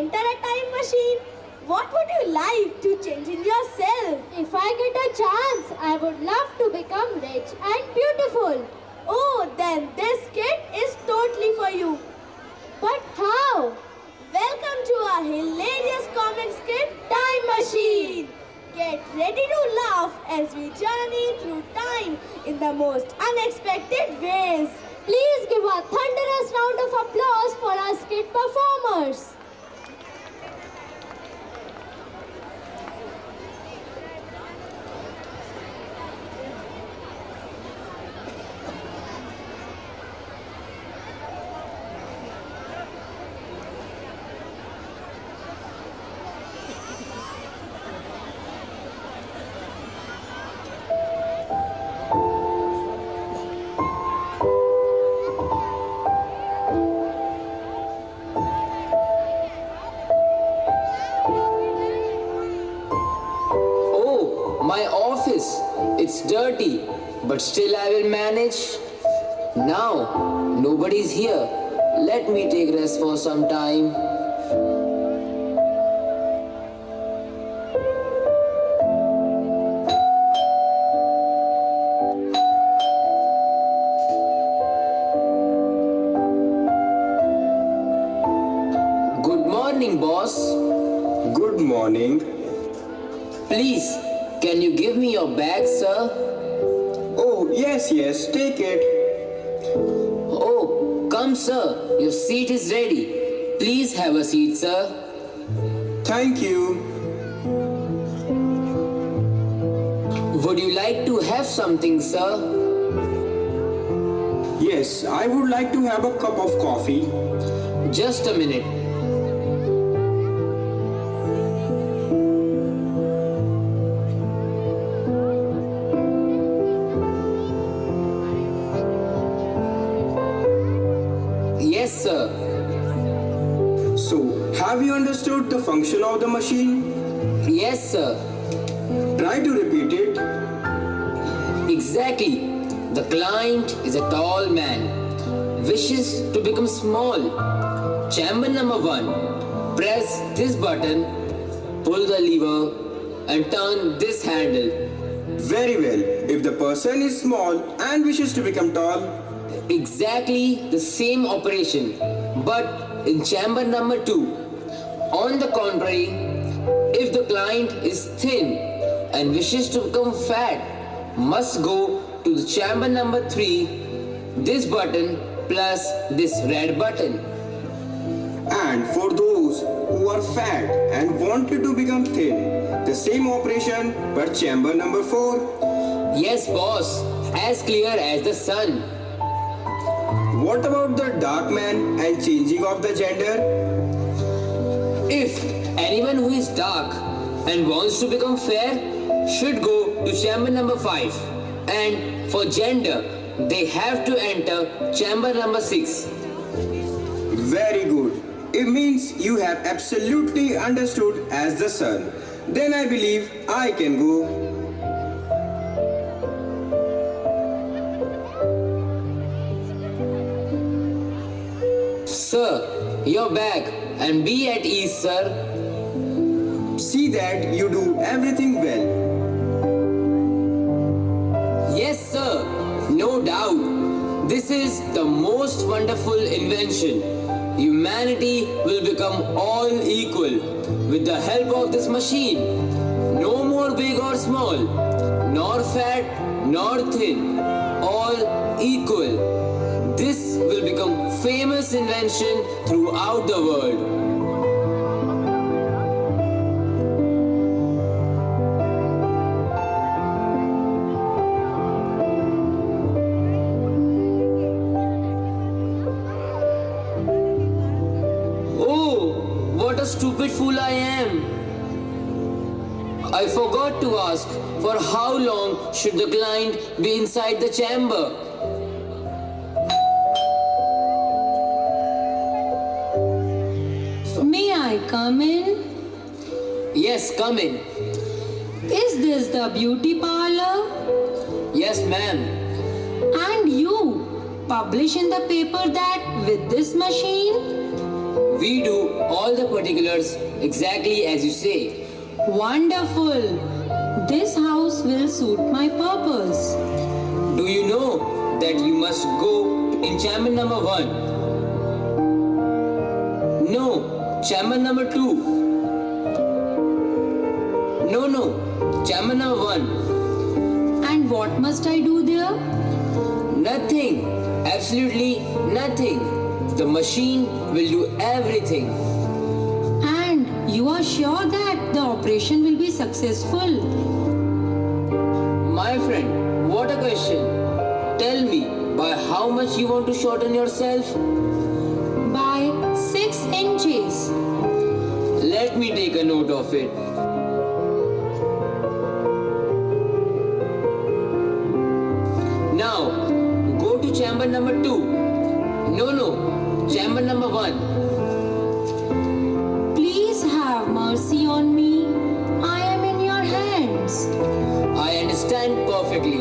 enter a time machine, what would you like to change in yourself? If I get a chance, I would love to become rich and beautiful. Oh, then this kit is totally for you. But how? Welcome to our hilarious comic skit, Time Machine. Get ready to laugh as we journey through time in the most unexpected ways. Please give a thunderous round of applause for our skit performers. My office, it's dirty, but still I will manage. Now, nobody's here. Let me take rest for some time. Good morning, boss. Good morning. Please, can you give me your bag, sir? Oh, yes, take it. Oh, come, sir. Your seat is ready. Please have a seat, sir. Thank you. Would you like to have something, sir? Yes, I would like to have a cup of coffee. Just a minute. Yes, sir. So, have you understood the function of the machine? Yes, sir. Try to repeat it. Exactly. The client is a tall man, wishes to become small. Chamber number 1. Press this button, pull the lever, and turn this handle. Very well. If the person is small and wishes to become tall, Exactly the same operation, but in chamber number 2. On the contrary, if the client is thin and wishes to become fat, must go to the chamber number 3, this button plus this red button. and for those who are fat and wanted to become thin, the same operation but chamber number 4. Yes, boss, as clear as the sun. What about the dark man and changing of the gender? If anyone who is dark and wants to become fair should go to chamber number 5, and for gender they have to enter chamber number 6. Very good. It means you have absolutely understood as the sun. Then I believe I can go. Sir, your bag, and be at ease, sir. See that you do everything well. Yes, sir, no doubt. This is the most wonderful invention. Humanity will become all equal with the help of this machine. No more big or small, nor fat nor thin, all equal. This will become famous invention throughout the world. Oh, what a stupid fool I am. I forgot to ask for how long should the client be inside the chamber. May I come in? Yes, come in. Is this the beauty parlor? Yes, ma'am. And you publish in the paper that with this machine? we do all the particulars exactly as you say. Wonderful. This house will suit my purpose. Do you know that you must go in chamber number 1? No, chamber number 2. No, chamber number 1. And what must I do there? Nothing. Absolutely nothing. The machine will do everything. And you are sure that the operation will be successful? My friend, what a question. Tell me, by how much you want to shorten yourself? By 6 inches. Let me take a note of it. Now, go to chamber number 2. No, chamber number 1. Please have mercy on me. I am in your hands. I understand perfectly.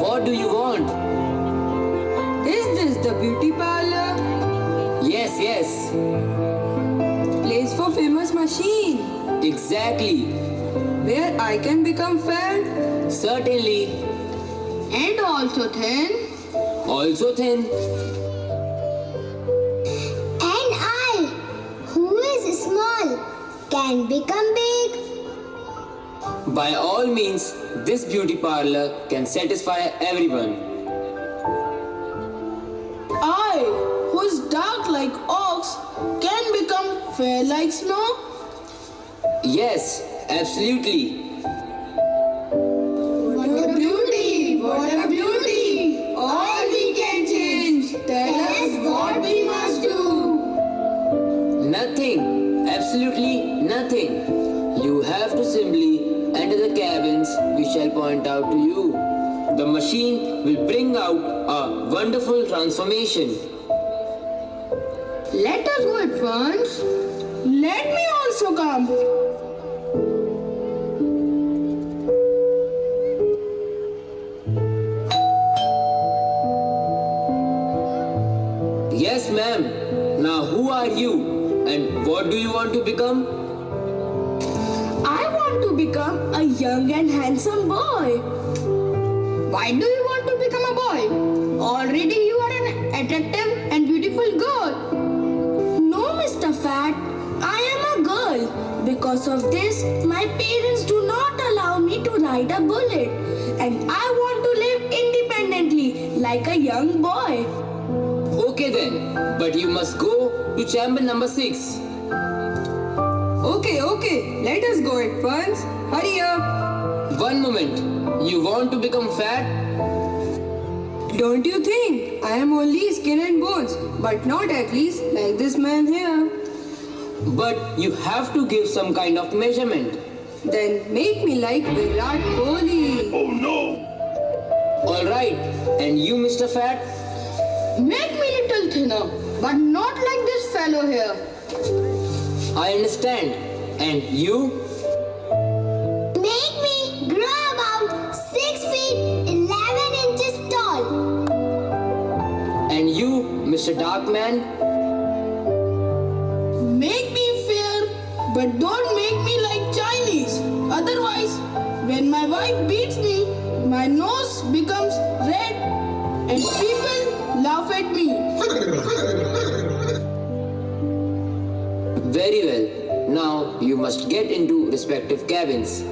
What do you want? Is this the beauty parlor? Yes. Place for famous machine Exactly. where I can become fat Certainly. and also thin? Also thin. And I, who is small, can become big. By all means, this beauty parlor can satisfy everyone. I, who is dark like ox, can become fair like snow. Yes, absolutely. What a beauty! What a beauty! All we can change. Tell us what we must do. Nothing. Absolutely nothing. You have to simply enter the cabins we shall point out to you. The machine will bring out a wonderful transformation. Let us go at once. Let me also come. Yes, ma'am. Now, who are you and what do you want to become? I want to become a young and handsome boy. Why do you want to become a boy? Already you are an attractive and beautiful girl. No, Mr. Fat, I am a girl. Because of this, my parents do not allow me to ride a bullet. And I want to live independently like a young boy. Okay then, but you must go to chamber number 6. Okay, let us go at once. Hurry up. One moment. You want to become fat? Don't you think I am only skin and bones, but not at least like this man here? But you have to give some kind of measurement. Then make me like Virat Kohli. Alright, and you, Mr. Fat? Make me little thinner, but not like this fellow here. I understand. And you? Make me grow about 6 feet 11 inches tall. And you, Mr. Darkman? Make me fair, but don't make me like Chinese. Otherwise, when my wife beats me, my nose becomes red and people laugh at me. Very well. Now you must get into respective cabins.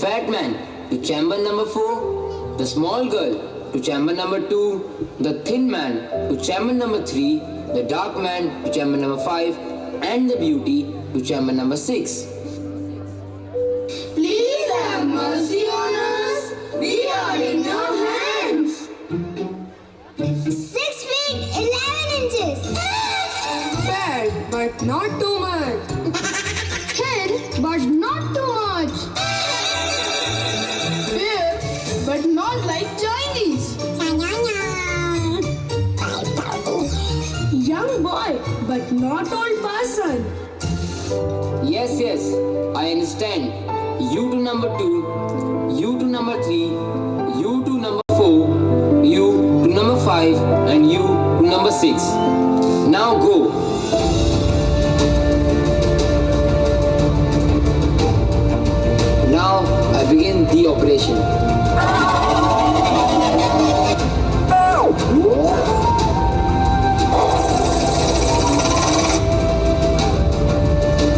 Fat man to chamber number 4. The small girl to chamber number 2. The thin man to chamber number 3. The dark man to chamber number 5. And the beauty to chamber number 6. Please have mercy on us. We are in your hands. 6 feet 11 inches. Fat, but not too much. Thin, but not too much. Fair, but not like Chinese. Young boy, but not old person. Yes, I understand. you to number 2, you to number 3, you to number 4, you to number 5, and you to number 6. Now go. Now I begin the operation.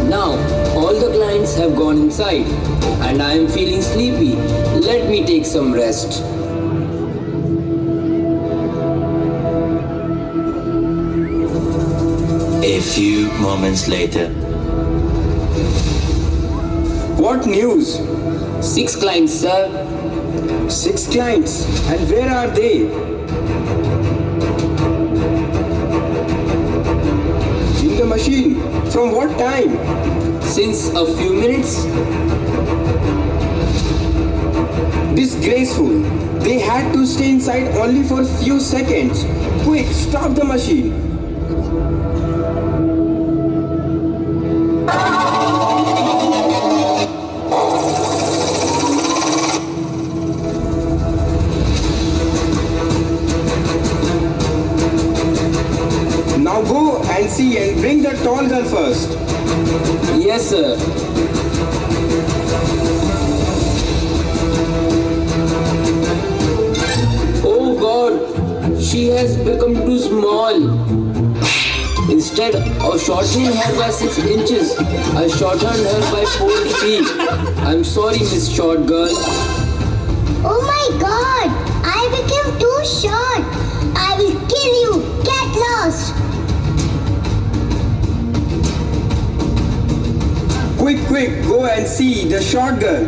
Now all the clients have gone inside and I am feeling sleepy. Let me take some rest. A few moments later. What news? 6 clients, sir. 6 clients. And where are they? In the machine. From what time? Since a few minutes. Disgraceful. They had to stay inside only for few seconds. Quick, stop the machine. Now go and see and bring the tall girl first. Yes, sir. Oh God, she has become too small. Instead of shortening her by 6 inches, I shortened her by 4 feet. I'm sorry, Miss Short Girl. Oh my god! I became too short! I will kill you! Get lost! Quick, quick, go and see the short girl.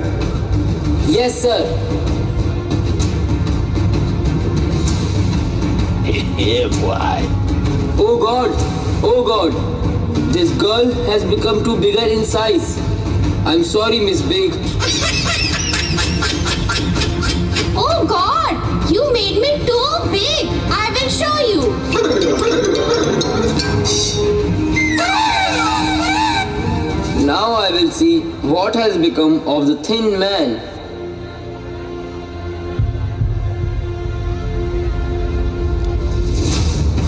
Yes, sir. Yeah, boy. Oh God, this girl has become too bigger in size. I'm sorry, Miss Big. Oh god! You made me too big! I will show you! Now I will see what has become of the thin man.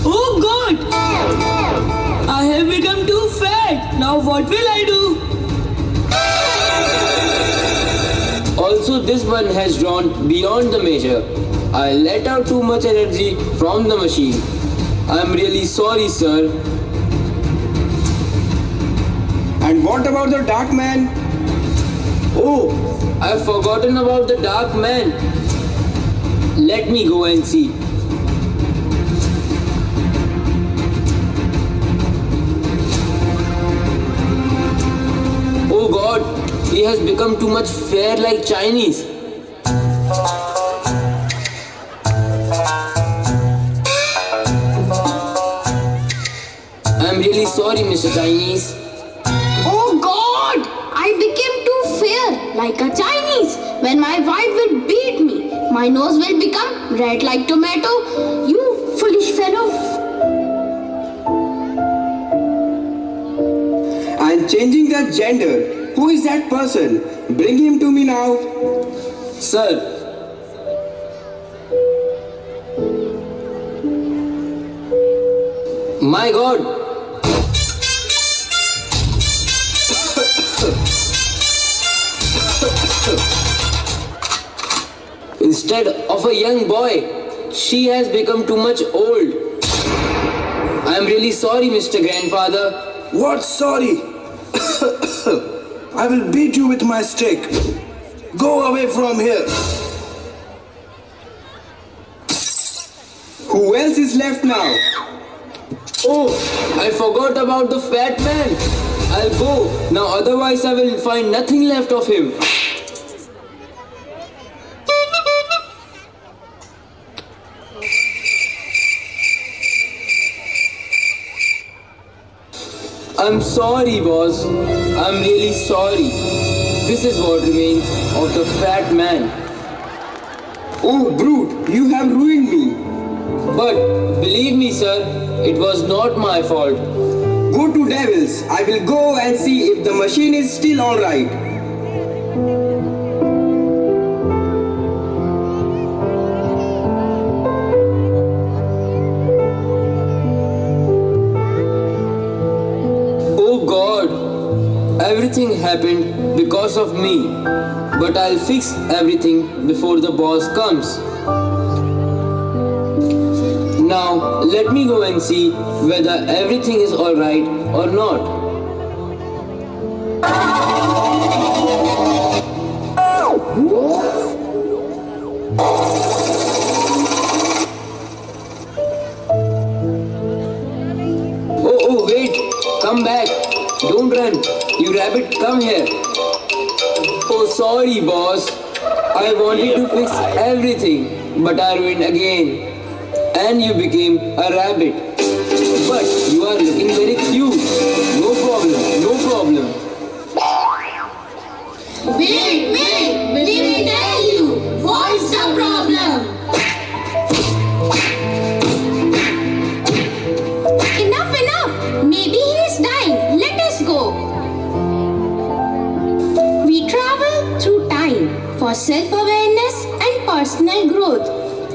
Oh God! I have become too fat. Now what will I do? Also, this one has drawn beyond the measure. I let out too much energy from the machine. I'm really sorry, sir. And what about the dark man? Oh, I've forgotten about the dark man. Let me go and see. Oh God, he has become too much fair like Chinese. I'm really sorry, Mr. Chinese. Oh God! I became too fair, like a Chinese. When my wife will beat me, my nose will become red like tomato. You foolish fellow. I'm changing the gender. Who is that person? Bring him to me now. Sir, my God, instead of a young boy, she has become too much old. I am really sorry, Mr. Grandfather. What sorry? I will beat you with my stick. Go away from here. Who else is left now? Oh, I forgot about the fat man. I'll go. Now otherwise I will find nothing left of him. I'm sorry, boss. I'm really sorry. This is what remains of the fat man. Oh, brute, you have ruined me. But believe me, sir, it was not my fault. Go to devils. I will go and see if the machine is still alright. because of me. But I'll fix everything before the boss comes. Now, let me go and see whether everything is alright or not. Oh, wait! Come back! Don't run! You rabbit, come here! Oh, sorry, boss. I wanted to fix everything, but I ruined again. And you became a rabbit. But you are looking very cute. No problem, no problem. Wait, let me tell you. What's the problem? Enough. Maybe he is dying. Let us go. We travel through time for self-awareness and personal growth,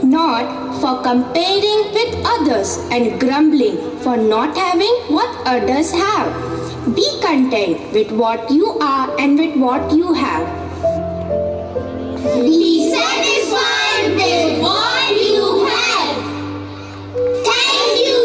not for comparing with others and grumbling for not having what others have. Be content with what you are and with what you have. Be satisfied with what you have. Thank you.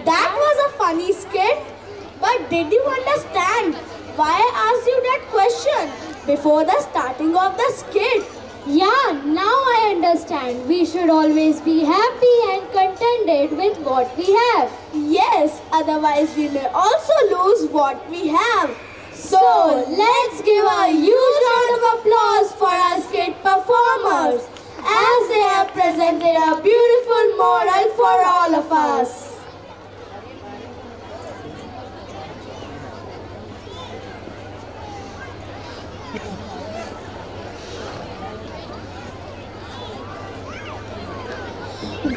That was a funny skit. But did you understand why I asked you that question before the starting of the skit? Yeah, now I understand. We should always be happy and contented with what we have. Yes, otherwise we may also lose what we have. So, let's give a huge round of applause for our skit performers as they have presented a beautiful moral for all of us.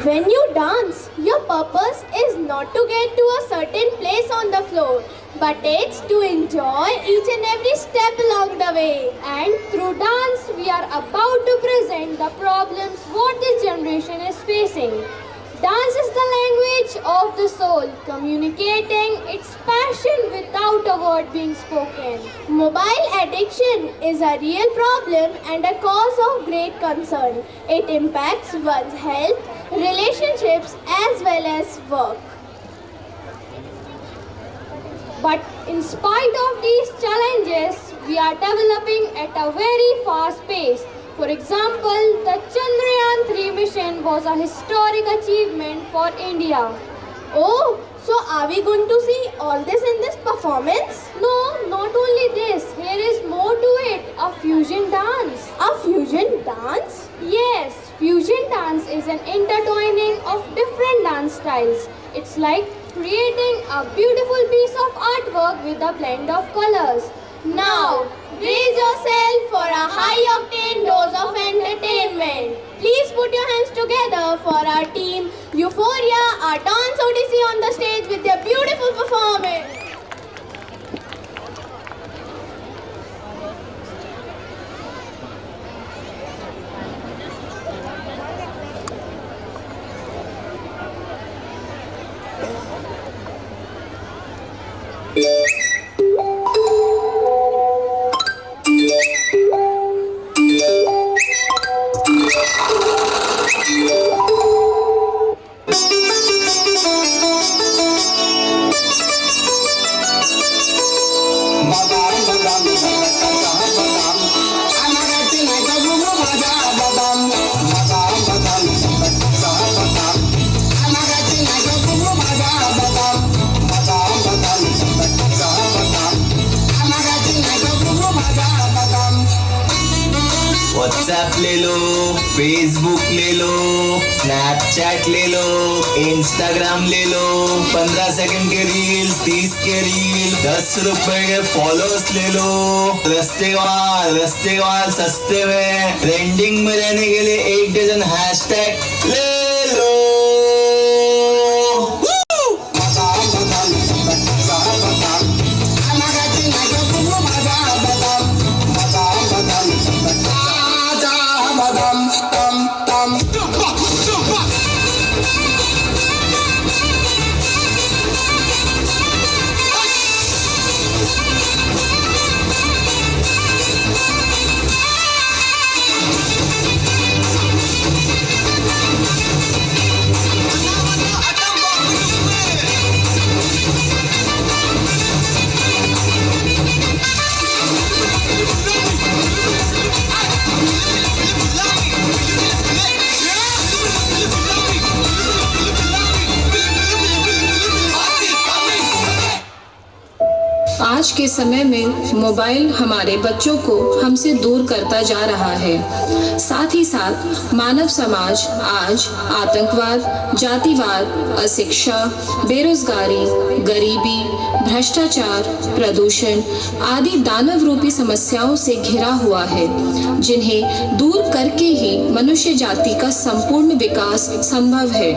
When you dance, your purpose is not to get to a certain place on the floor, but it's to enjoy each and every step along the way. And through dance, we are about to present the problems what this generation is facing. Dance is the language of the soul, communicating its passion without a word being spoken. Mobile addiction is a real problem and a cause of great concern. It impacts one's health, relationships as well as work. But in spite of these challenges, we are developing at a very fast pace. For example, the Chandrayaan 3 mission was a historic achievement for India. Oh, so are we going to see all this in this performance? No, not only this. Here is more to it. A fusion dance. A fusion dance? Yes, fusion dance is an intertwining of different dance styles. It's like creating a beautiful piece of artwork with a blend of colors. Now, brace yourself for a high-octane dose of entertainment. Please put your hands together for our team Euphoria, our dance odyssey on the stage with their beautiful performance. WhatsApp ले लो, Facebook ले लो, Snapchat ले लो, Instagram ले लो, 15 second के reels, 30 के reel, 10 रुपए के followers ले लो, रस्तेवाल सस्ते में ट्रेंडिंग में रहने के लिए 1 डजन हैशटैग ले लो। के समय में मोबाइल हमारे बच्चों को हमसे दूर करता जा रहा है। साथ ही साथ मानव समाज आज आतंकवाद, जातिवाद, अशिक्षा, बेरोजगारी, गरीबी, भ्रष्टाचार, प्रदूषण आदि दानव रूपी समस्याओं से घिरा हुआ है, जिन्हें दूर करके ही मनुष्य जाति का संपूर्ण विकास संभव है।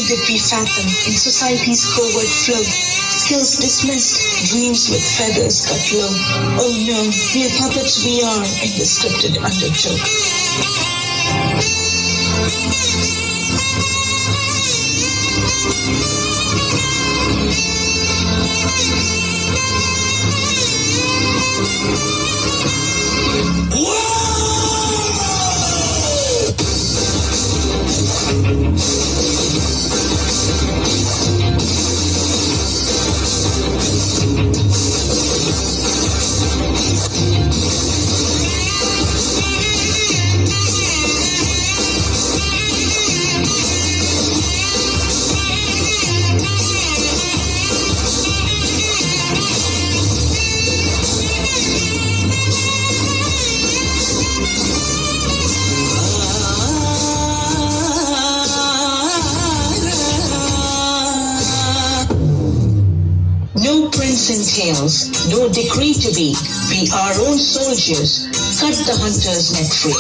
Did we fathom in society's forward flow? Skills dismissed, dreams with feathers cut low. Oh no, mere puppets we are in the scripted undertow. No prince and tales, no decree to be our own soldiers, cut the hunter's neck free.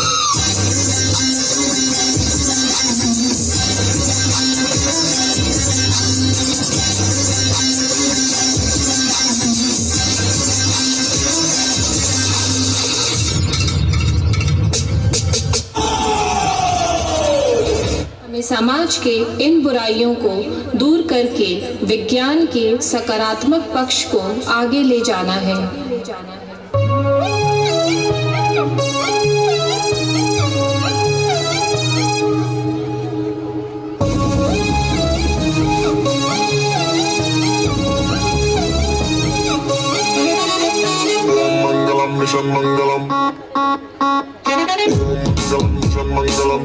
समाज के इन बुराइयों को दूर करके विज्ञान के सकारात्मक पक्ष को आगे ले जाना है। मंगलम मिशन मंगलम, मिशन मंगलम,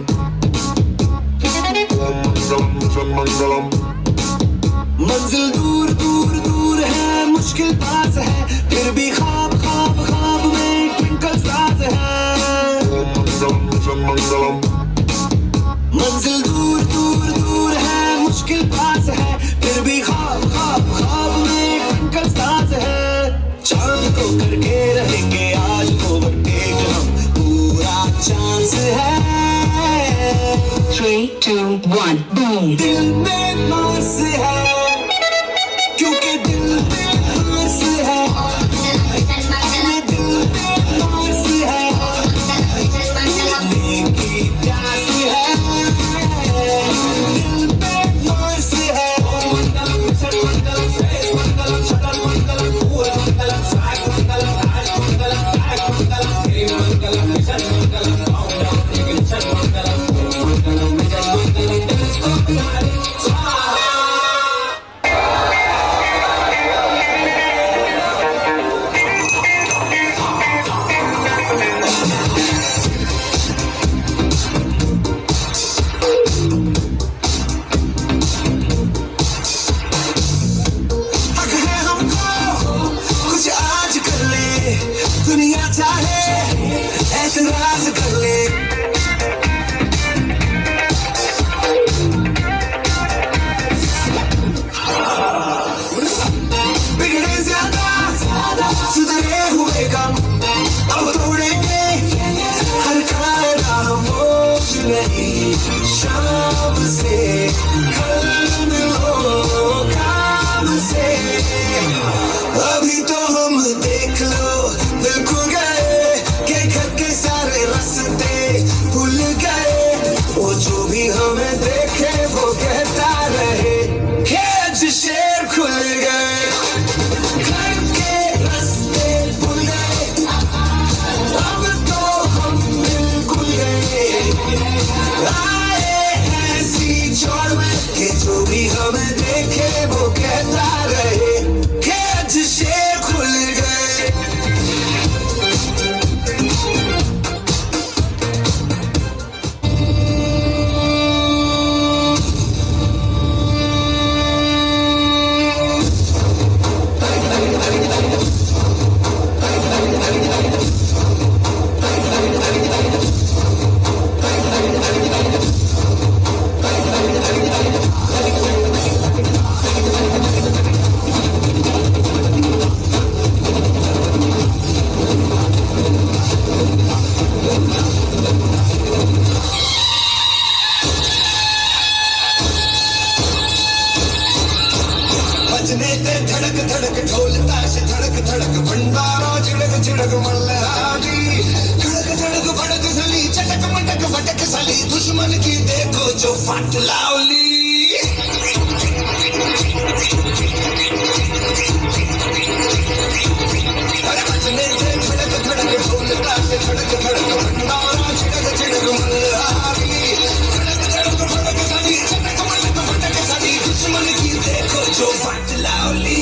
मंगलम। मंजिल दूर दूर दूर है, मुश्किल पास है, फिर भी ख्वाब ख्वाब ख्वाब में ट्विंकल साज है। मंगलम। मंजिल दूर दूर दूर है, मुश्किल पास है, फिर भी ख्वाब ख्वाब ख्वाब में ट्विंकल साज है। चांद को करके रहेंगे आज ओवरटेक हम, पूरा चांस है। 3, 2, 1, boom! दिल में मार्स है, क्योंकि दिल में मार्स है, अपने दिल में मार्स है, अपने की प्यास है, दिल में मार्स है। से, कल मिलो काम से। अभी तो हम देख लो दिल खो गए, के घर के सारे रास्ते भूल गए। वो जो भी हमें देखे वो कहता रहे कि आज शेर खुल गए। घर के रास्ते भूल गए, अब तो हम बिल्कुल गए। आए ऐसी चौड़ में कि जो भी हमें देखे वो कहता रहे कि आज शेर खुल गए। बजने ते धड़क धड़क ढोल ताश धड़क धड़क भंडारा झड़क झड़क मल्हारी। धड़क धड़क भड़क सली चटक मटक फटक सली, दुश्मन की देखो जो फाट लावली। बजने ते धड़क धड़क ढोल ताश धड़क धड़क भंडारा झड़क झड़क मल्हारी। धड़क धड़क भड़क सली चटक मटक फटक सली, दुश्मन की देखो जो फाट लावली।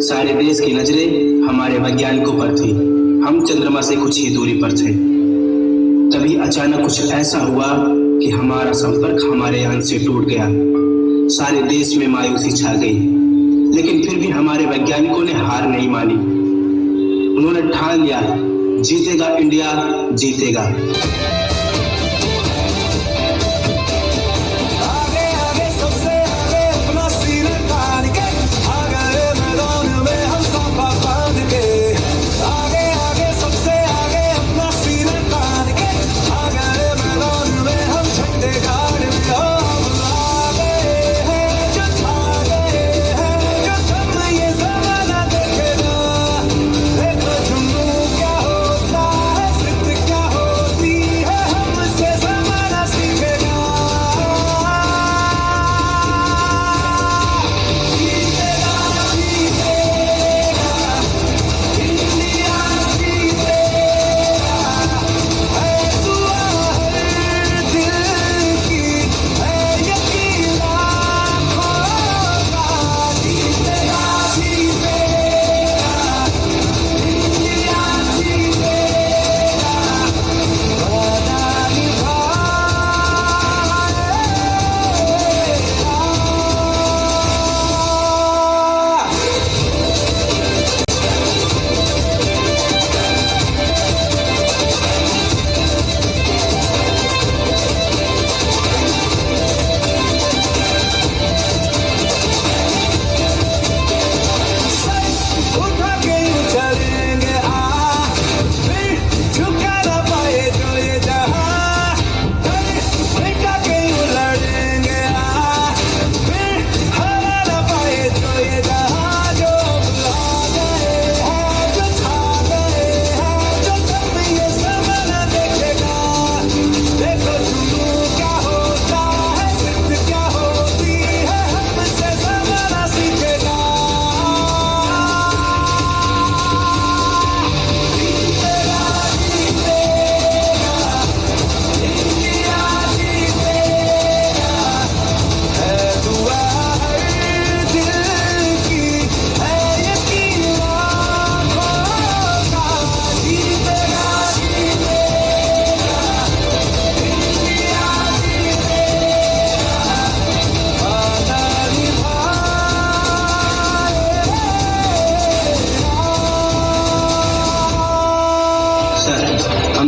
सारे देश की नजरें हमारे वैज्ञानिकों पर थी। हम चंद्रमा से कुछ ही दूरी पर थे। तभी अचानक कुछ ऐसा हुआ कि हमारा संपर्क हमारे यान से टूट गया। सारे देश में मायूसी छा गई, लेकिन फिर भी हमारे वैज्ञानिकों ने हार नहीं मानी। उन्होंने ठान लिया, जीतेगा इंडिया, जीतेगा। क्या होता है, क्या होती है।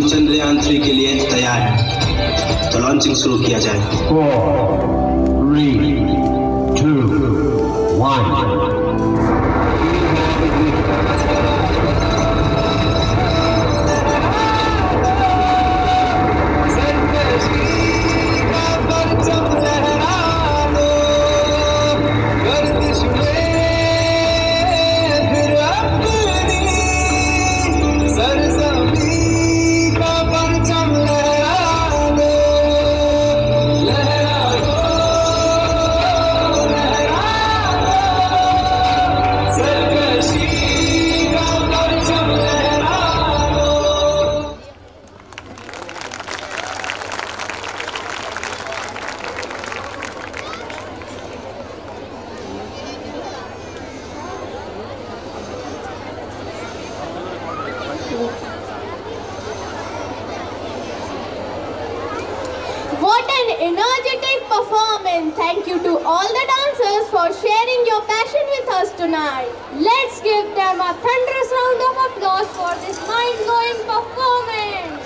हम चंद्रयान 3 के लिए तैयार हैं। तो लॉन्चिंग शुरू किया जाए। 4, 3, 2, 1. What an energetic performance! Thank you to all the dancers for sharing your passion with us tonight. Let's give them a thunderous round of applause for this mind-blowing performance.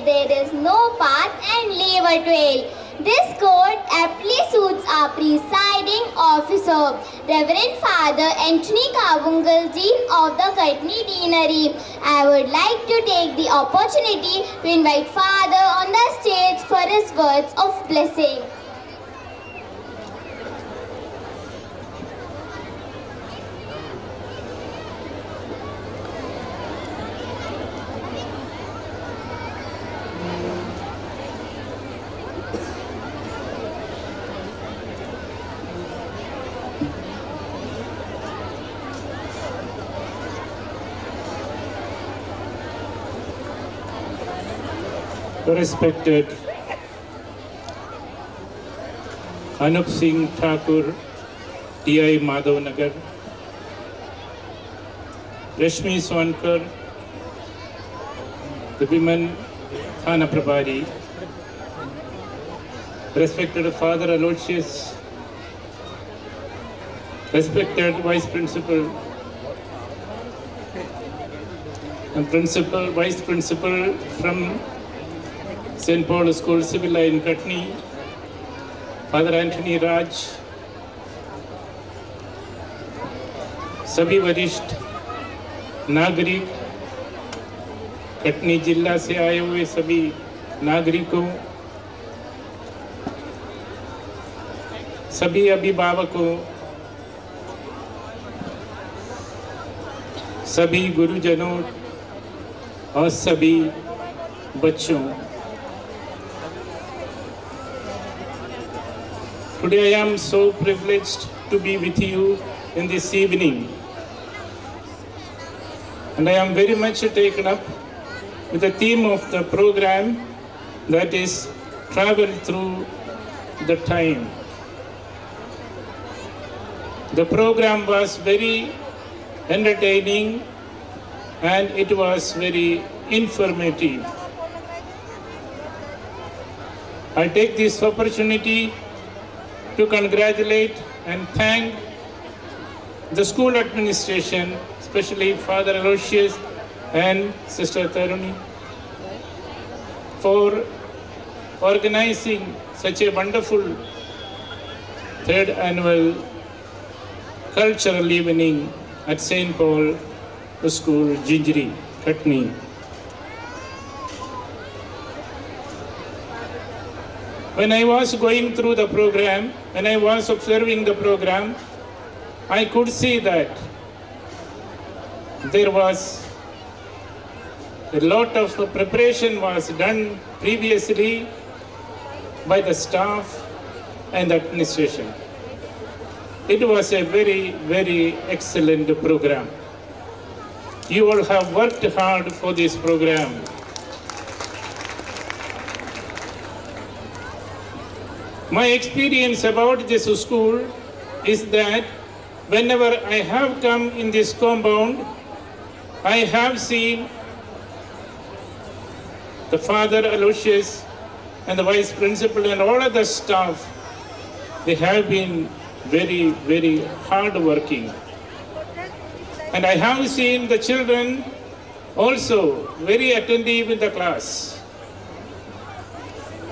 There is no path and leave a trail. This quote aptly suits our presiding officer, Reverend Father Anthony Kavungal Dean of the Katni Deanery. I would like to take the opportunity to invite Father on the stage for his words of blessing. Respected Anup Singh Thakur, TI Madhav Nagar, Rashmi Swankar, the women Thana Prabhari, respected Father Aloysius, respected Vice Principal and Principal, Vice Principal from St. Paul School Civil in Katni, Father Anthony Raj, सभी वरिष्ठ नागरिक, कटनी जिला से आए हुए सभी नागरिकों, सभी अभिभावकों, सभी गुरुजनों और सभी बच्चों, today I am so privileged to be with you in this evening, and I am very much taken up with the theme of the program, that is travel through the time. The program was very entertaining and it was very informative. I take this opportunity to congratulate and thank the school administration, especially Father Aloysius and Sister Taruni, for organizing such a wonderful third annual cultural evening at St. Paul School, Jinjiri, Katni. When I was going through the program, when I was observing the program, I could see that there was a lot of preparation was done previously by the staff and the administration. It was a very, very excellent program. You all have worked hard for this program. My experience about this school is that whenever I have come in this compound, I have seen the Father Aloysius and the Vice Principal and all other staff. They have been very, very hard working. And I have seen the children also very attentive in the class,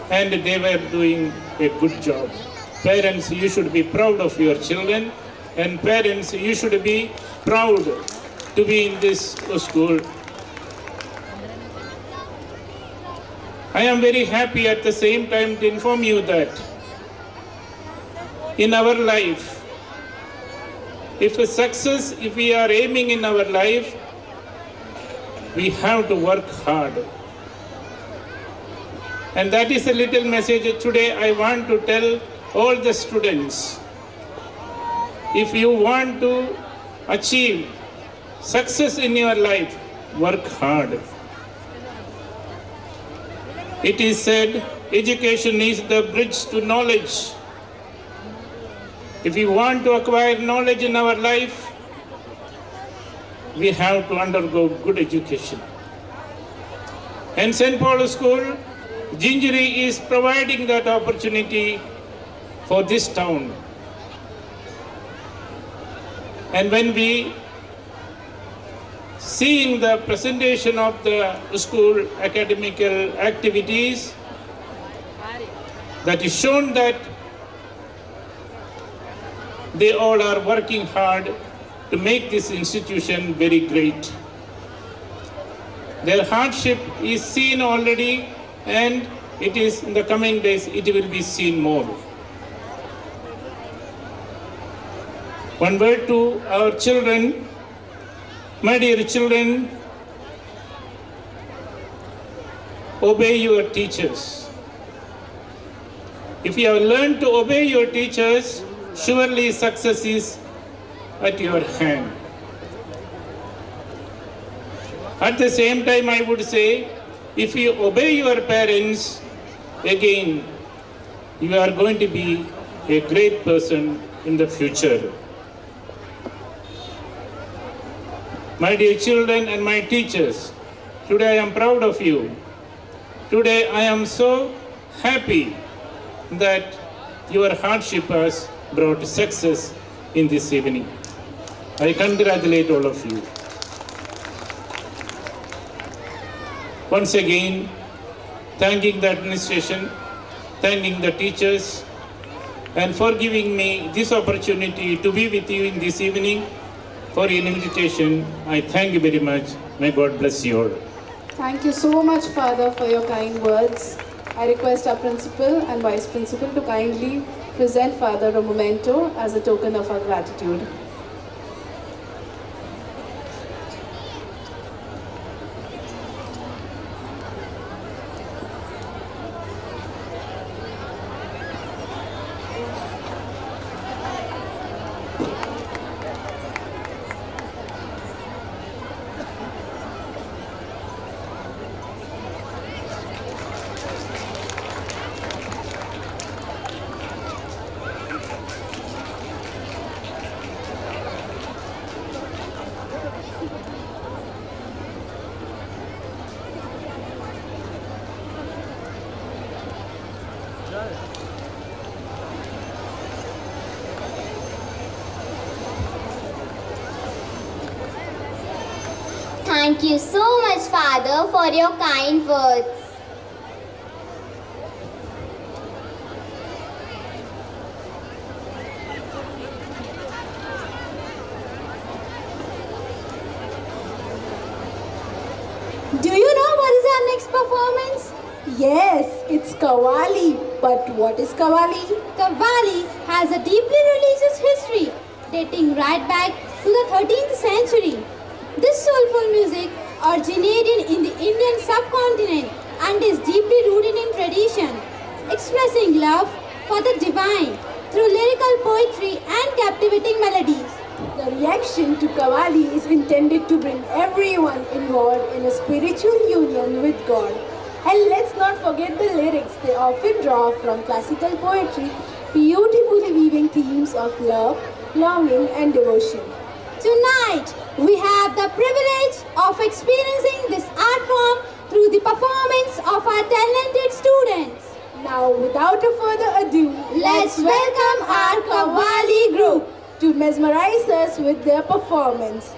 and they were doing a good job. Parents, you should be proud of your children, and parents, you should be proud to be in this school. I am very happy at the same time to inform you that in our life, if we are aiming in our life, we have to work hard. And that is a little message today I want to tell all the students. If you want to achieve success in your life, work hard. It is said, education is the bridge to knowledge. If we want to acquire knowledge in our life, we have to undergo good education. And St. Paul's School, Gingery is providing that opportunity for this town. And when we seeing the presentation of the school academical activities, that is shown that they all are working hard to make this institution very great. Their hardship is seen already, and it is in the coming days, it will be seen more. One word to our children. My dear children, obey your teachers. If you have learned to obey your teachers, surely success is at your hand. At the same time, I would say, if you obey your parents, again, you are going to be a great person in the future. My dear children and my teachers, today I am proud of you. Today I am so happy that your hardship has brought success in this evening. I congratulate all of you. Once again, thanking the administration, thanking the teachers, and for giving me this opportunity to be with you in this evening. For your invitation, I thank you very much. May God bless you all. Thank you so much, Father, for your kind words. I request our principal and vice principal to kindly present Father a memento as a token of our gratitude. Thank you so much, Father, for your kind words. Do you know what is our next performance? Yes, it's Qawwali. But what is Qawwali? Qawwali has a deeply religious history dating right back to the 13th century. This soulful music originated in the Indian subcontinent and is deeply rooted in tradition, expressing love for the divine through lyrical poetry and captivating melodies. The reaction to Qawwali is intended to bring everyone involved in a spiritual union with God. And let's not forget the lyrics. They often draw from classical poetry, beautifully weaving themes of love, longing and devotion. Tonight, we have the privilege of experiencing this art form through the performance of our talented students. Now, without a further ado, Let's welcome our Qawwali group to mesmerize us with their performance.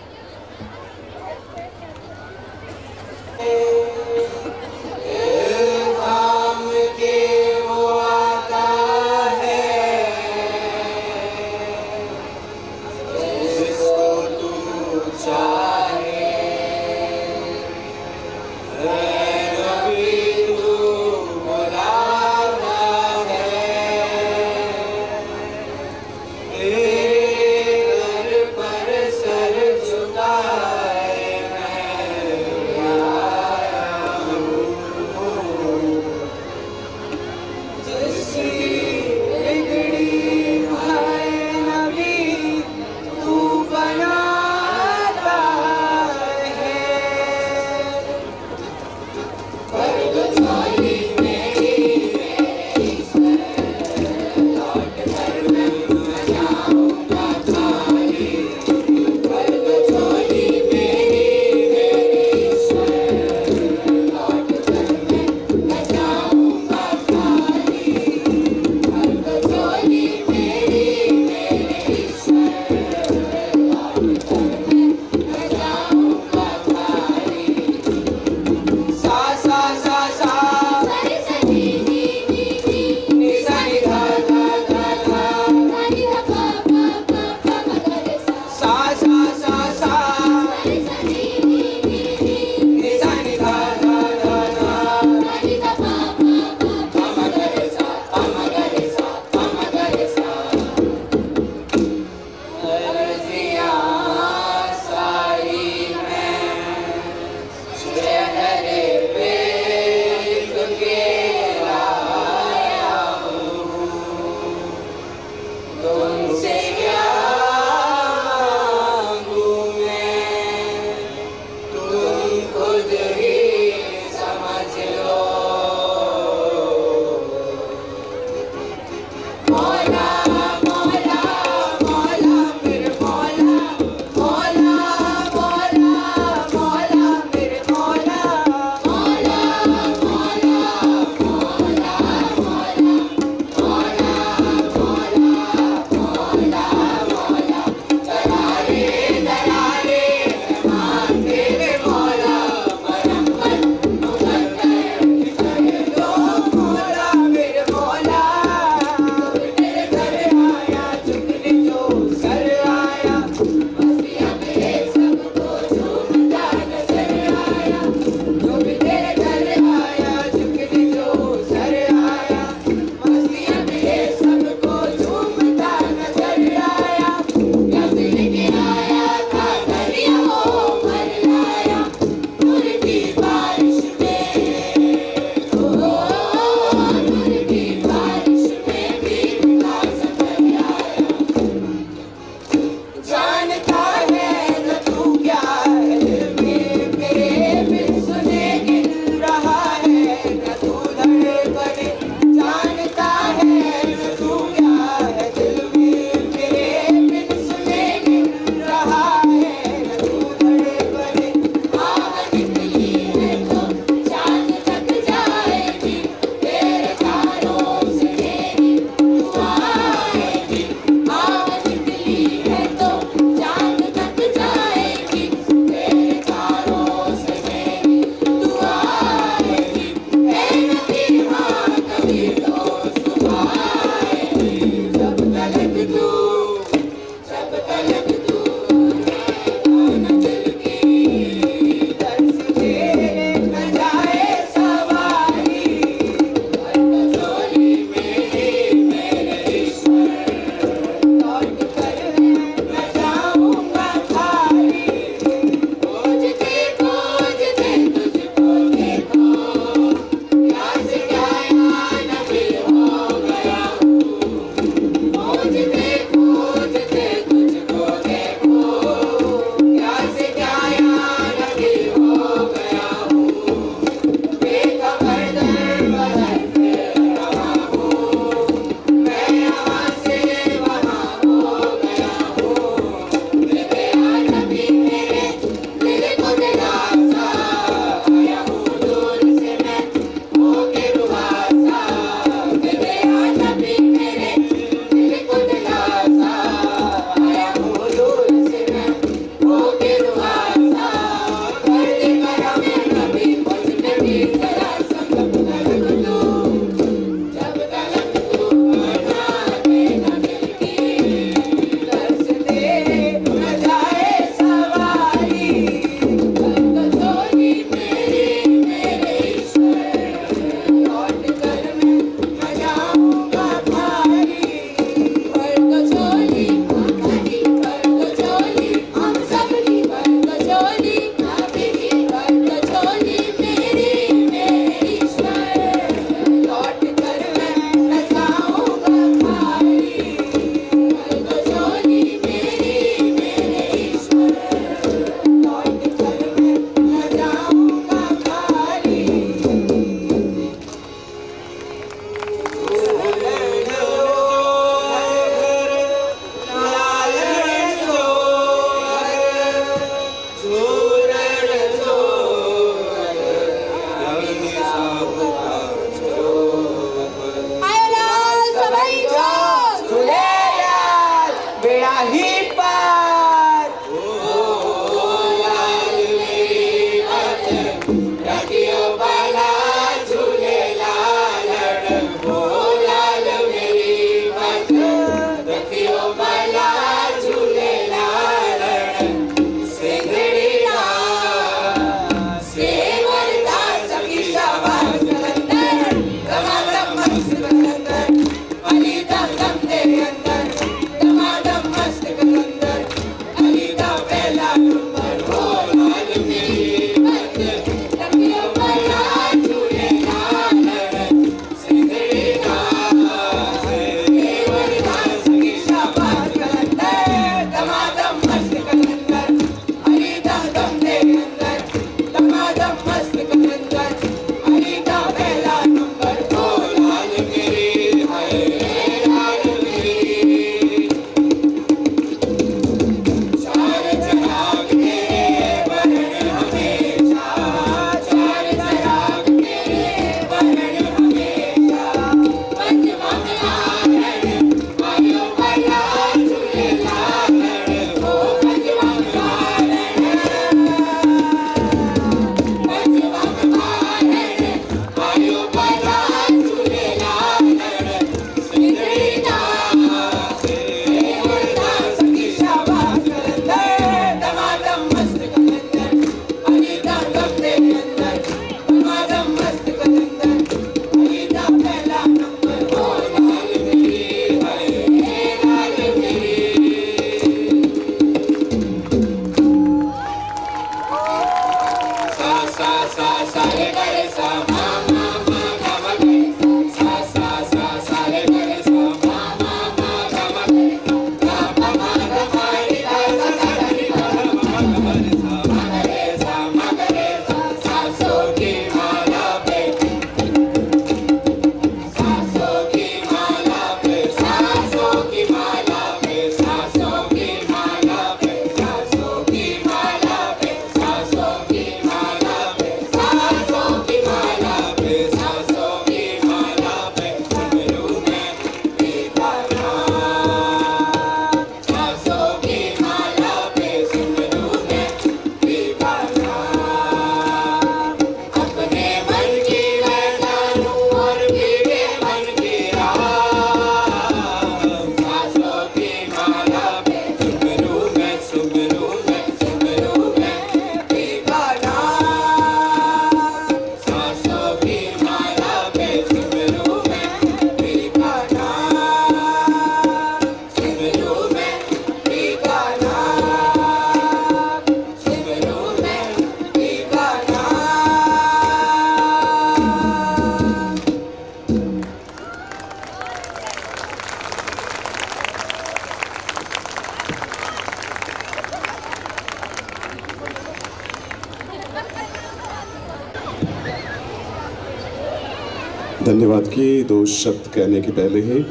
धन्यवाद की दो शब्द कहने के पहले ही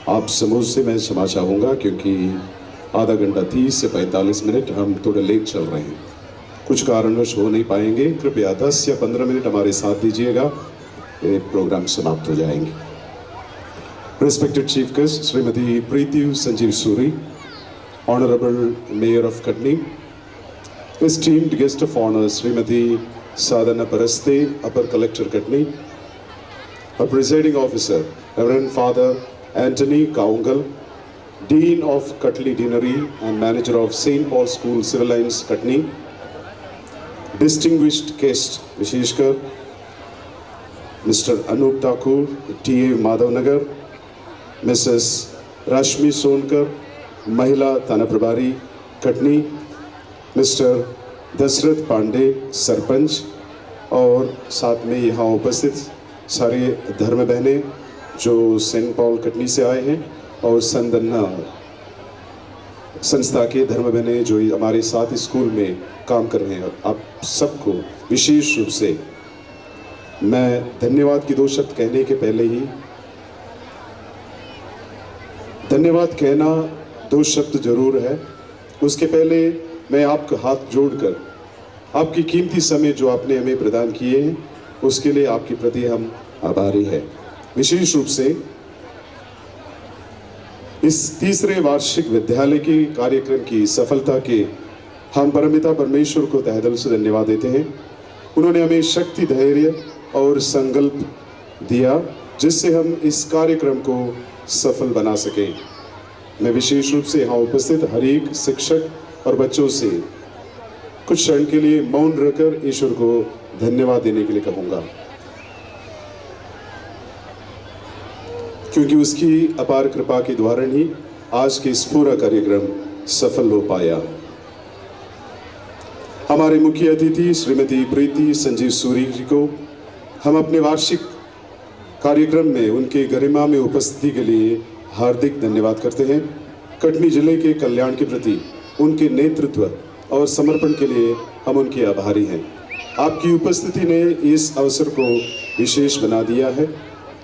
आप समूह से मैं क्षमा चाहूँगा क्योंकि आधा घंटा 30 से 45 मिनट हम थोड़े लेट चल रहे हैं, कुछ कारणवश हो नहीं पाएंगे। कृपया 10 या 15 मिनट हमारे साथ दीजिएगा, ये प्रोग्राम समाप्त हो जाएंगे। Respected Chief Guest Shrimati Preeti Sanjeev Suri, Honorable Mayor of Katni, esteemed guest of honor Shrimati Sadhana Paraste, Upper Collector Katni, a presiding officer Reverend Father Anthony Kaungal, Dean of Katli Deanery and Manager of St. Paul School Civil Lines Katni, distinguished guest Visheshkar Mr. Anup Thakur, TA Madhavnagar, Mrs. Rashmi Sonkar, Mahila Thana Prabhari Katni, Mr. Dasharath Pandey sarpanch और साथ में यहाँ उपस्थित सारे धर्म बहनें जो Saint Paul Katni से आए हैं और संदन्ना संस्था के धर्म बहनें जो हमारे साथ स्कूल में काम कर रहे हैं, आप सबको विशेष रूप से मैं धन्यवाद की दो शब्द कहने के पहले ही धन्यवाद कहना दो शब्द जरूर है। उसके पहले मैं आपका हाथ जोड़कर आपकी कीमती समय जो आपने हमें प्रदान किए हैं उसके लिए आपके प्रति हम आभारी हैं। विशेष रूप से इस तीसरे वार्षिक विद्यालय की कार्यक्रम की सफलता के हम परमपिता परमेश्वर को तहे दिल से धन्यवाद देते हैं। उन्होंने हमें शक्ति, धैर्य और संकल्प दिया जिससे हम इस कार्यक्रम को सफल बना सकें। मैं विशेष रूप से यहाँ उपस्थित हर एक शिक्षक और बच्चों से कुछ क्षण के लिए मौन रहकर ईश्वर को धन्यवाद देने के लिए कहूँगा, क्योंकि उसकी अपार कृपा के द्वारा ही आज के इस पूरा कार्यक्रम सफल हो पाया। हमारे मुख्य अतिथि श्रीमती प्रीति संजीव सूरी जी को हम अपने वार्षिक कार्यक्रम में उनके गरिमा में उपस्थिति के लिए हार्दिक धन्यवाद करते हैं। कटनी जिले के कल्याण के प्रति उनके नेतृत्व और समर्पण के लिए हम उनके आभारी हैं। आपकी उपस्थिति ने इस अवसर को विशेष बना दिया है।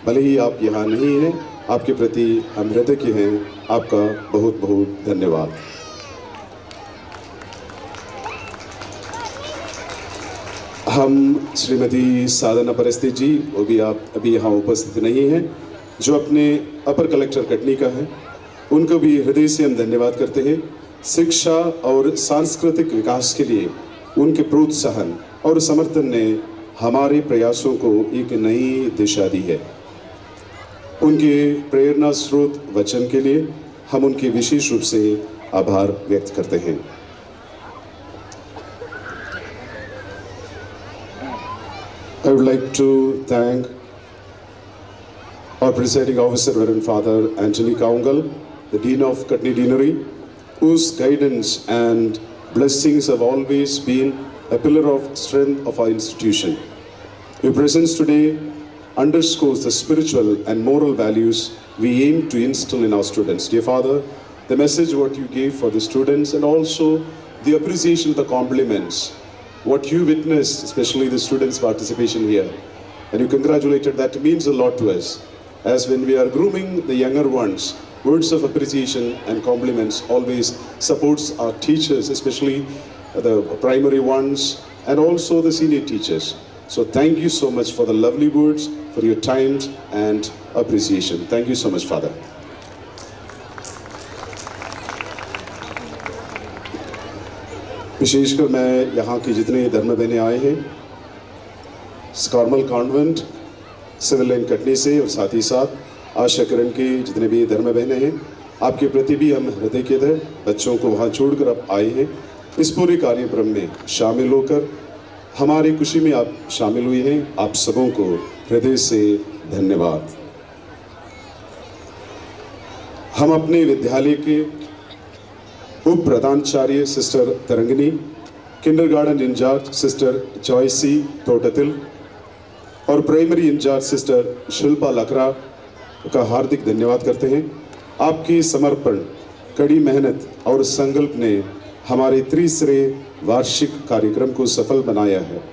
भले ही आप यहाँ नहीं हैं, आपके प्रति हम हृदय के हैं। आपका बहुत बहुत धन्यवाद। हम श्रीमती साधना परस्ते जी, वो भी आप अभी यहाँ उपस्थित नहीं हैं, जो अपने अपर कलेक्टर कटनी का है, उनको भी हृदय से हम धन्यवाद करते हैं। शिक्षा और सांस्कृतिक विकास के लिए उनके प्रोत्साहन और समर्थन ने हमारे प्रयासों को एक नई दिशा दी है। उनके प्रेरणा स्रोत वचन के लिए हम उनके विशेष रूप से आभार व्यक्त करते हैं। I would like to thank our presiding officer, Reverend Father Anthony Kaungal, the Dean of Katni Deanery, whose guidance and blessings have always been a pillar of strength of our institution. Your presence today underscores the spiritual and moral values we aim to instill in our students. Dear Father, the message what you gave for the students and also the appreciation, the compliments, what you witnessed, especially the students' participation here, and you congratulated, that means a lot to us. As when we are grooming the younger ones, words of appreciation and compliments always supports our teachers, especially the primary ones and also the senior teachers. So thank you so much for the lovely words, for your time and appreciation. Thank you so much, Father. विशेषकर मैं यहाँ के जितने धर्म बहने आए हैं, Carmel Convent civil line Katni से, और साथ ही साथ आशा किरण के जितने भी धर्म बहने हैं, आपके प्रति भी हम हृदय के थे बच्चों को वहाँ छोड़कर आप आए हैं। इस पूरे कार्यक्रम में शामिल होकर हमारी खुशी में आप शामिल हुए हैं। आप सबों को हृदय से धन्यवाद। हम अपने विद्यालय के उप प्रधानाचार्य sister Tarangini, kindergarten incharge sister Joicy Thottathil और primary incharge sister Shilpa Lakra का हार्दिक धन्यवाद करते हैं। आपकी समर्पण, कड़ी मेहनत और संकल्प ने हमारे तीसरे वार्षिक कार्यक्रम को सफल बनाया है।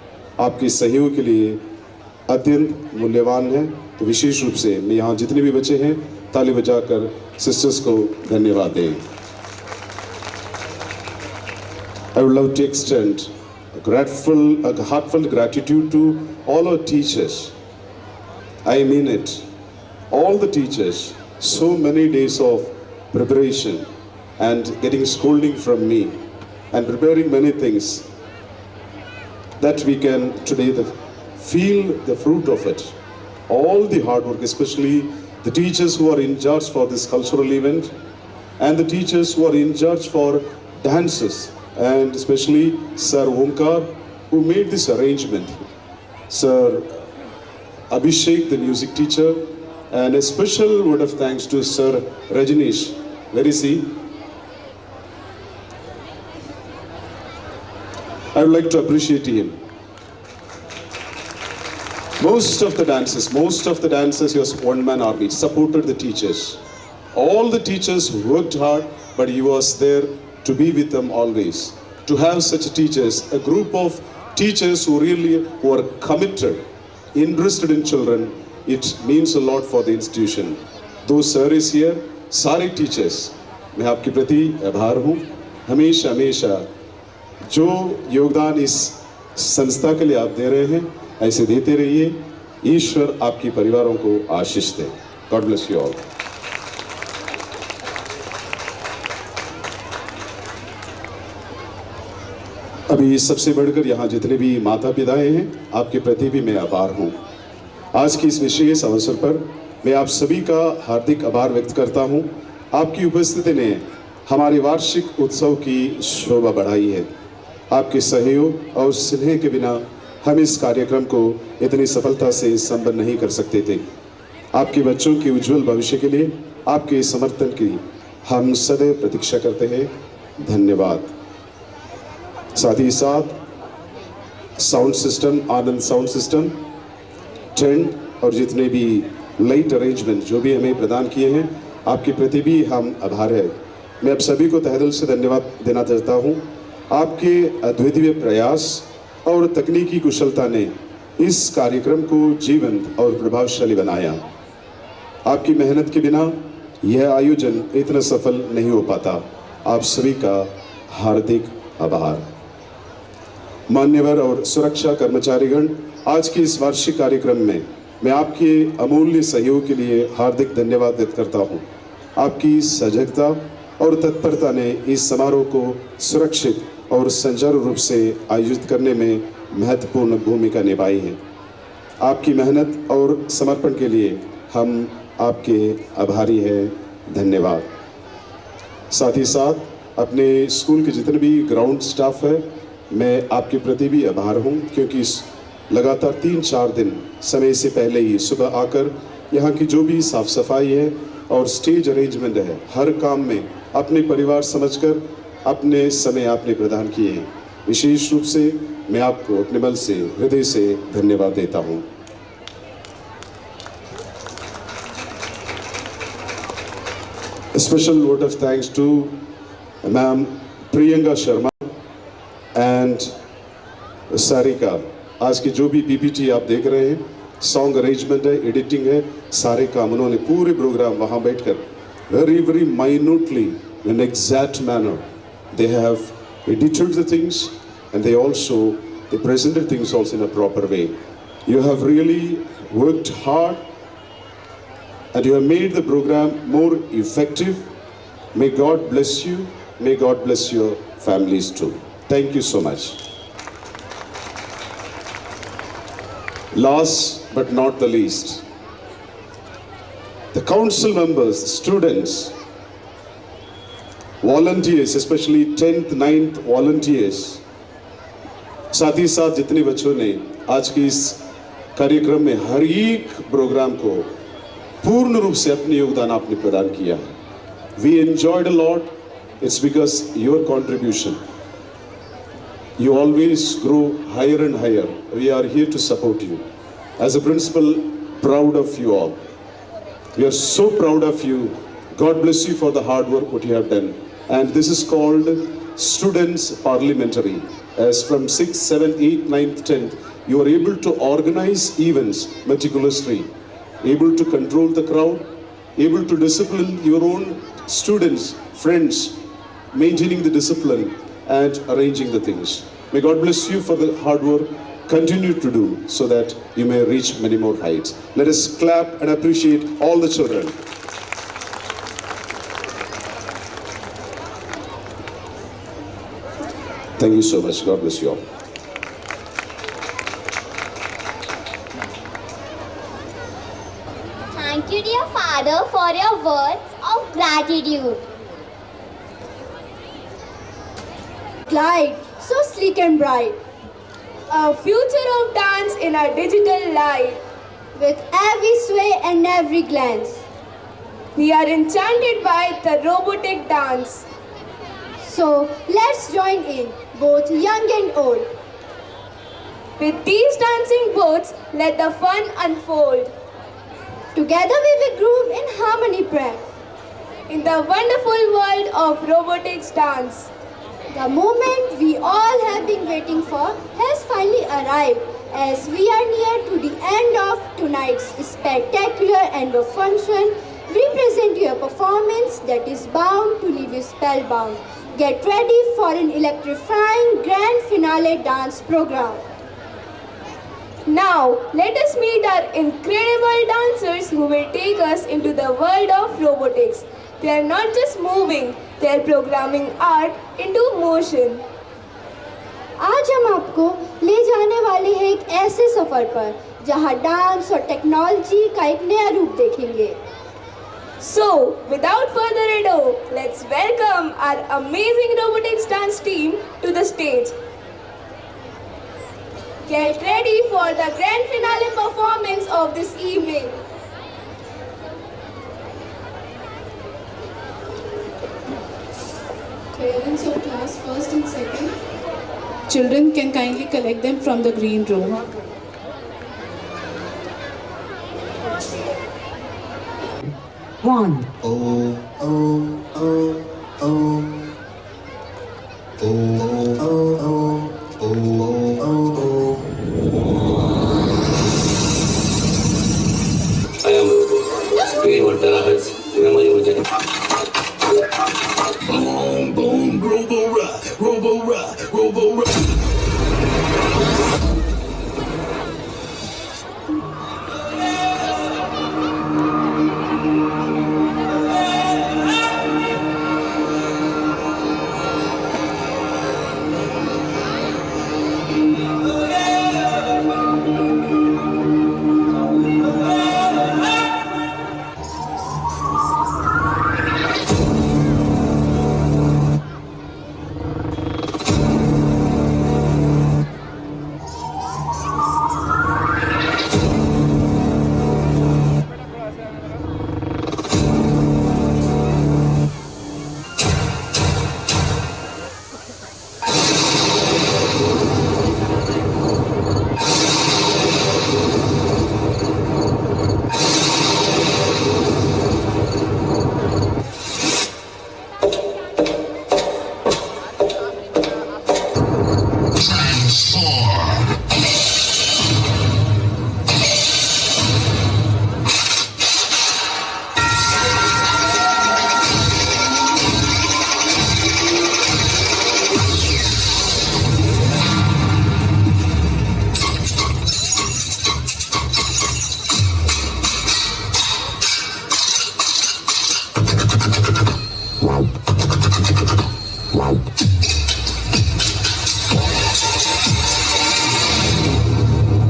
आपके सहयोग के लिए अत्यंत मूल्यवान है। तो विशेष रूप से मैं यहाँ जितने भी बच्चे हैं ताली बजाकर सिस्टर्स को धन्यवाद दें। I would love to extend a heartfelt gratitude to all our teachers. I mean it. All the teachers, so many days of preparation and getting scolding from me and preparing many things that we can today feel the fruit of it. All the hard work, especially the teachers who are in charge for this cultural event and the teachers who are in charge for dances, and especially Sir Omkar, who made this arrangement, Sir Abhishek, the music teacher, and a special word of thanks to Sir Rajneesh. Where is he? I would like to appreciate him. Most of the dances, he was one-man army, supported the teachers. All the teachers worked hard, but he was there to be with them always. To have such teachers, a group of teachers who are committed, interested in children, it means a lot for the institution. Though sir is here, सारे teachers, मैं आपके प्रति आभार हूँ। हमेशा जो योगदान इस संस्था के लिए आप दे रहे हैं ऐसे देते रहिए। ईश्वर आपके परिवारों को आशीष दे। God bless you all. अभी सबसे बढ़कर यहाँ जितने भी माता पिताएं हैं आपके प्रति भी मैं आभार हूँ। आज की इस विशेष अवसर पर मैं आप सभी का हार्दिक आभार व्यक्त करता हूँ। आपकी उपस्थिति ने हमारे वार्षिक उत्सव की शोभा बढ़ाई है। आपके सहयोग और स्नेह के बिना हम इस कार्यक्रम को इतनी सफलता से संपन्न नहीं कर सकते थे। आपके बच्चों के उज्जवल भविष्य के लिए आपके समर्थन की हम सदैव प्रतीक्षा करते हैं। धन्यवाद। साथ ही साथ साउंड सिस्टम, आनंद साउंड सिस्टम, टेंट और जितने भी लाइट अरेंजमेंट जो भी हमें प्रदान किए हैं, आपके प्रति भी हम आभार है। मैं आप सभी को तहे दिल से धन्यवाद देना चाहता हूँ। आपके अद्वितीय प्रयास और तकनीकी कुशलता ने इस कार्यक्रम को जीवंत और प्रभावशाली बनाया। आपकी मेहनत के बिना यह आयोजन इतना सफल नहीं हो पाता। आप सभी का हार्दिक आभार। मान्यवर और सुरक्षा कर्मचारीगण, आज के इस वार्षिक कार्यक्रम में मैं आपके अमूल्य सहयोग के लिए हार्दिक धन्यवाद व्यक्त करता हूँ। आपकी सजगता और तत्परता ने इस समारोह को सुरक्षित और सुचारू रूप से आयोजित करने में महत्वपूर्ण भूमिका निभाई है। आपकी मेहनत और समर्पण के लिए हम आपके आभारी हैं। धन्यवाद। साथ ही साथ अपने स्कूल के जितने भी ग्राउंड स्टाफ है, मैं आपके प्रति भी आभार हूँ, क्योंकि लगातार 3-4 दिन समय से पहले ही सुबह आकर यहाँ की जो भी साफ सफाई है और स्टेज अरेंजमेंट है, हर काम में अपने परिवार समझकर अपने समय आपने प्रदान किए हैं। विशेष रूप से मैं आपको अपने मन से, हृदय से धन्यवाद देता हूँ। Special vote of thanks to ma'am Priyanka Sharma and Sarika. आज की जो भी पीपीटी आप देख रहे हैं, सॉन्ग अरेंजमेंट है, एडिटिंग है, सारे काम उन्होंने पूरे प्रोग्राम वहाँ बैठकर very minutely in an exact manner they have edited the things, and they presented things also in a proper way. You have really worked hard and you have made the program more effective. May God bless you. May God bless your families too. Thank you so much. Last but not the least, the council members, students, volunteers, especially 10th, 9th volunteers, साथ ही साथ जितने बच्चों ने आज के इस कार्यक्रम में हर एक प्रोग्राम को पूर्ण रूप से अपने योगदान आपने प्रदान किया। We enjoyed a lot. It's because your contribution. You always grow higher and higher. We are here to support you. As a principal, proud of you all. We are so proud of you. God bless you for the hard work what you have done. And this is called Students Parliamentary. As from 6th, 7th, 8th, 9th, 10th, you are able to organize events meticulously, able to control the crowd, able to discipline your own students, friends, maintaining the discipline and arranging the things. May God bless you for the hard work. Continue to do so that you may reach many more heights. Let us clap and appreciate all the children. Thank you so much. God bless you all. Thank you, dear Father, for your words of gratitude. Glide, so sleek and bright. A future of dance in our digital life. With every sway and every glance, we are enchanted by the robotic dance. So let's join in, both young and old. With these dancing boats, let the fun unfold. Together we will groove in harmony prep in the wonderful world of robotics dance. The moment we all have been waiting for has finally arrived, as we are near to the end of tonight's spectacular end of function. We present you a performance that is bound to leave you spellbound. Get ready for an electrifying grand finale dance program. Now, let us meet our incredible dancers who will take us into the world of robotics. They are not just moving, they are programming art into motion. आज हम आपको ले जाने वाले हैं एक ऐसे सफर पर जहां डांस और टेक्नोलॉजी का एक नया रूप देखेंगे. So, without further ado, let's welcome our amazing robotics dance team to the stage. Get ready for the grand finale performance of this evening. Parents of class 1st and 2nd. Children can kindly collect them from the green room. One. I am speed 1 terahertz, memory 1 GB. Boom, boom, robo rock.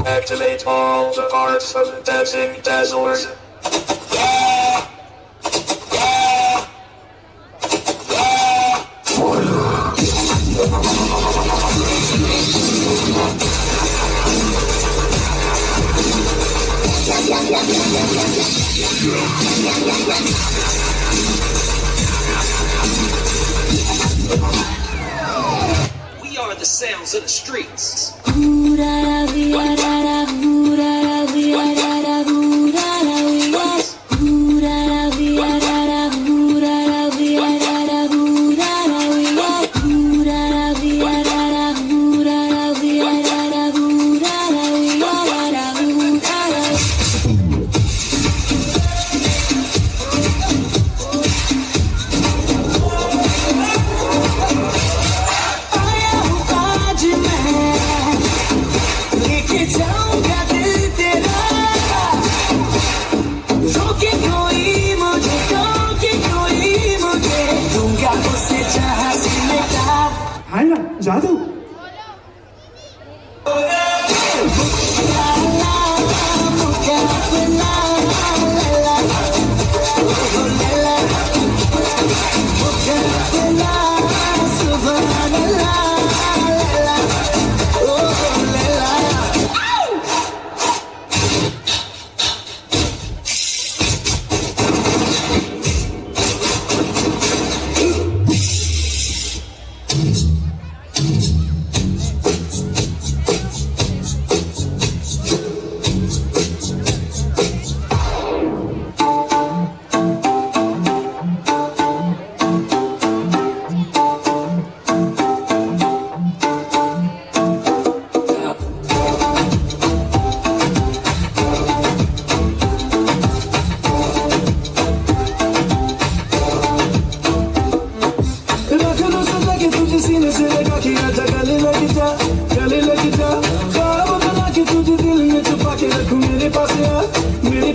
Activate all the parts of the dancing dazzlers. We are the sounds of the streets.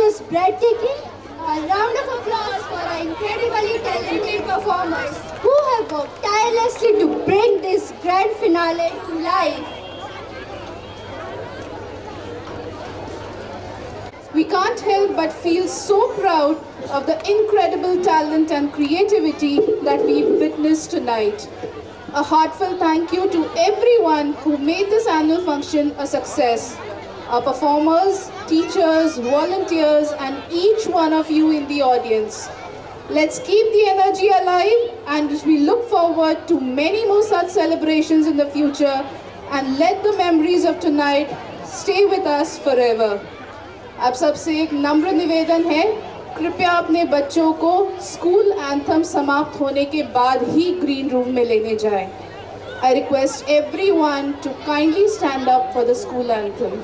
just breathtaking. A round of applause for our incredibly talented performers who have worked tirelessly to bring this grand finale to life. We can't help but feel so proud of the incredible talent and creativity that we witnessed tonight. A heartfelt thank you to everyone who made this annual function a success. Our performers, teachers, volunteers, and each one of you in the audience. Let's keep the energy alive, and we look forward to many more such celebrations in the future, and let the memories of tonight stay with us forever. आप सबसे एक नम्र निवेदन है, कृपया अपने बच्चों को स्कूल एंथम समाप्त होने के बाद ही ग्रीन रूम में लेने जाएं. I request everyone to kindly stand up for the school anthem.